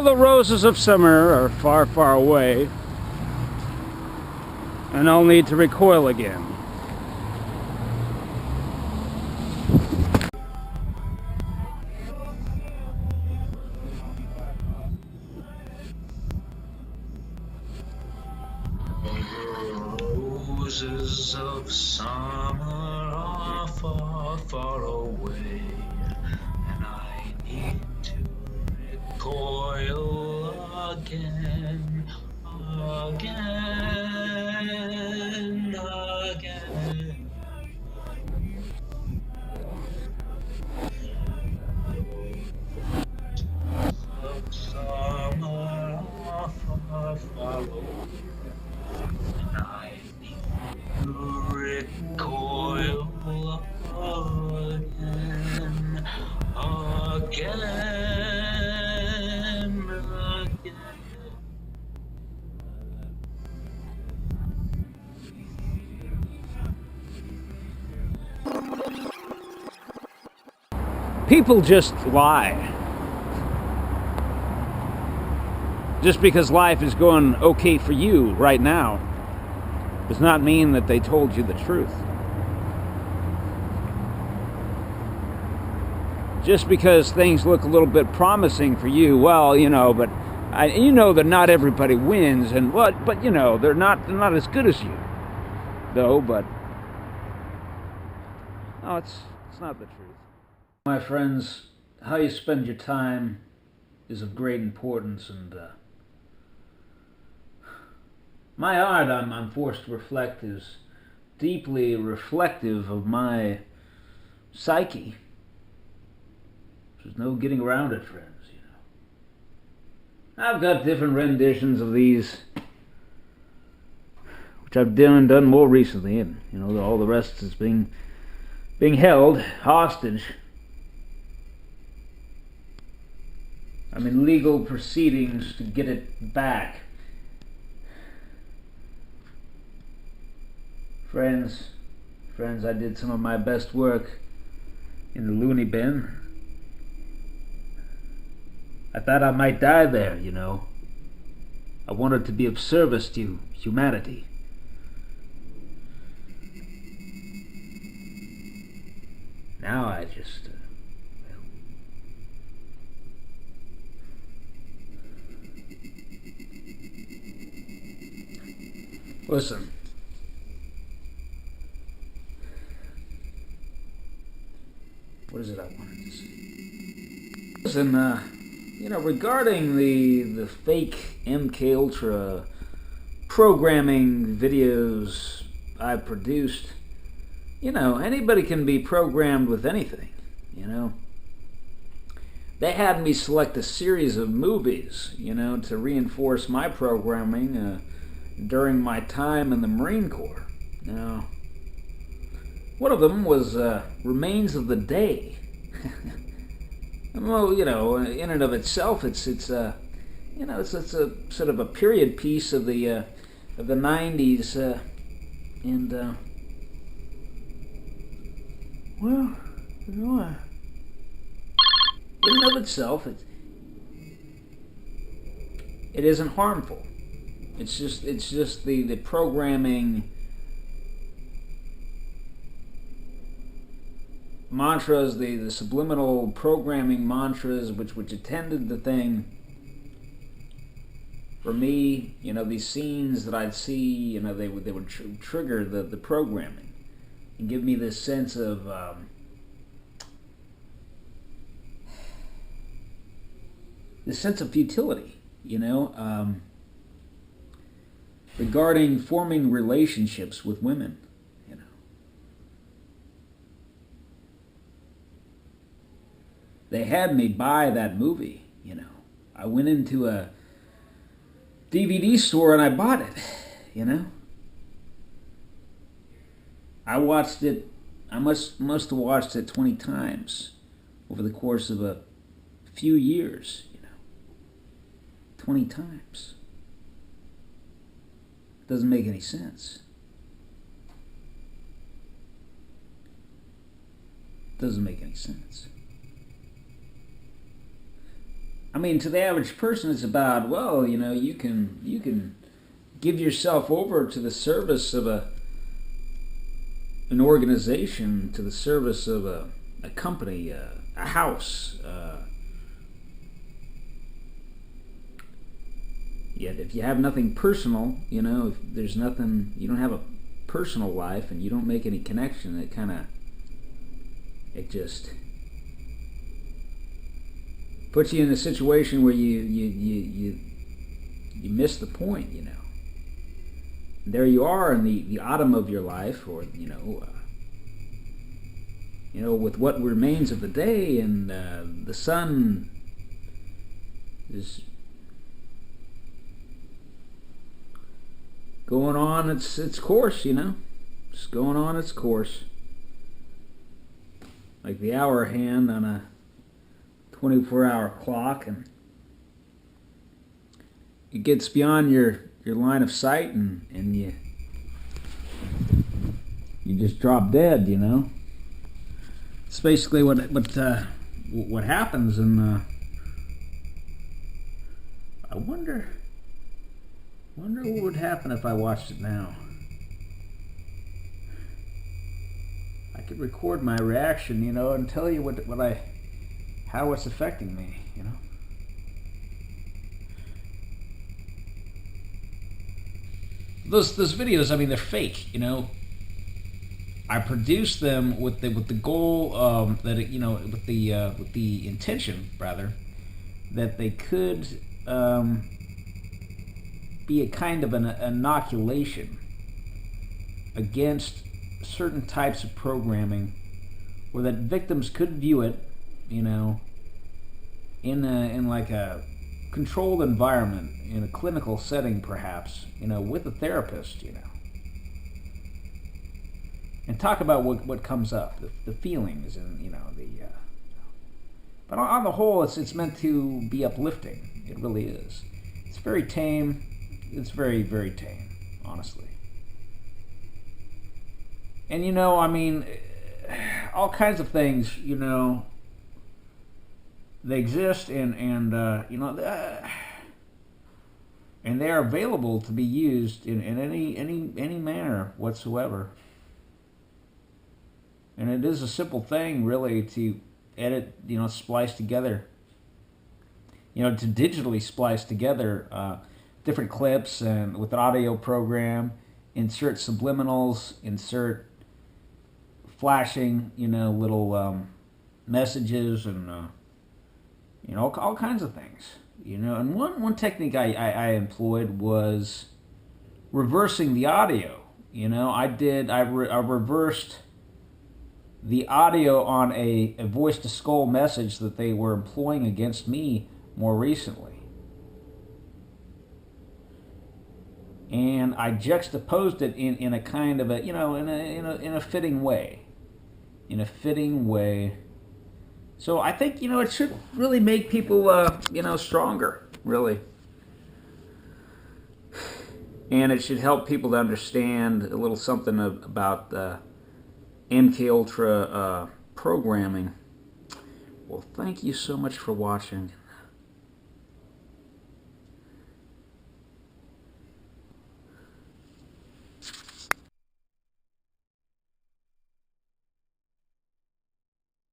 Although the roses of summer are far, far away, and I'll need to recoil again. Roses of summer are far, far away, and I need to recoil again, again, again. Of summer are far, far away, and I need to recoil again, again, again. People just lie. Just because life is going okay for you right now does not mean that they told you the truth. Just because things look a little bit promising for you, well, but you know that not everybody wins, and but they're not as good as you, though. But no, it's not the truth. My friends, how you spend your time is of great importance, and my art, I'm forced to reflect, is deeply reflective of my psyche. There's no getting around it, friends. I've got different renditions of these, which I've done more recently, and all the rest is being held hostage. I'm in legal proceedings to get it back. Friends, I did some of my best work in the loony bin. I thought I might die there, I wanted to be of service to humanity. Now I just... Listen. What is it I wanted to say? Listen, regarding the fake MK Ultra programming videos I produced, anybody can be programmed with anything, They had me select a series of movies, to reinforce my programming during my time in the Marine Corps. Now, one of them was Remains of the Day. Well, in and of itself, it's a sort of a period piece of the 90s, and well, in and of itself, it isn't harmful. It's just the programming mantras, the subliminal programming mantras which attended the thing. For me, these scenes that I'd see, they would trigger the programming and give me this sense of futility, regarding forming relationships with women. They had me buy that movie, I went into a DVD store and I bought it, I watched it, I must have watched it 20 times over the course of a few years, 20 times. It doesn't make any sense. It doesn't make any sense. I mean, to the average person, it's about, well, you can give yourself over to the service of an organization, to the service of a company, a house. Yet if you have nothing personal, if there's nothing, you don't have a personal life and you don't make any connection, it just puts you in a situation where you miss the point, There you are in the autumn of your life, or with what remains of the day, and the sun is going on its course, just going on its course, like the hour hand on a 24-hour clock, and it gets beyond your line of sight, and you just drop dead, It's basically what happens, and I wonder what would happen if I watched it now. I could record my reaction, and tell you how it's affecting me, Those videos, I mean, they're fake, I produced them with the goal that with the intention rather that they could be a kind of an inoculation against certain types of programming, where that victims could view it, in like a controlled environment, in a clinical setting perhaps, with a therapist, and talk about what comes up, the feelings, and but on the whole, it's meant to be uplifting. It really is. It's very tame. It's very, very tame, honestly. And I mean, all kinds of things, they exist, and they're available to be used in any manner whatsoever. And it is a simple thing, really, to edit, splice together, to digitally splice together different clips, and with an audio program, insert subliminals, insert flashing, little messages, and all kinds of things, And one technique I employed was reversing the audio. I reversed the audio on a voice to skull message that they were employing against me more recently. And I juxtaposed it in a kind of a, in a fitting way. So I think, it should really make people, stronger, really. And it should help people to understand a little something about MK Ultra programming. Well, thank you so much for watching.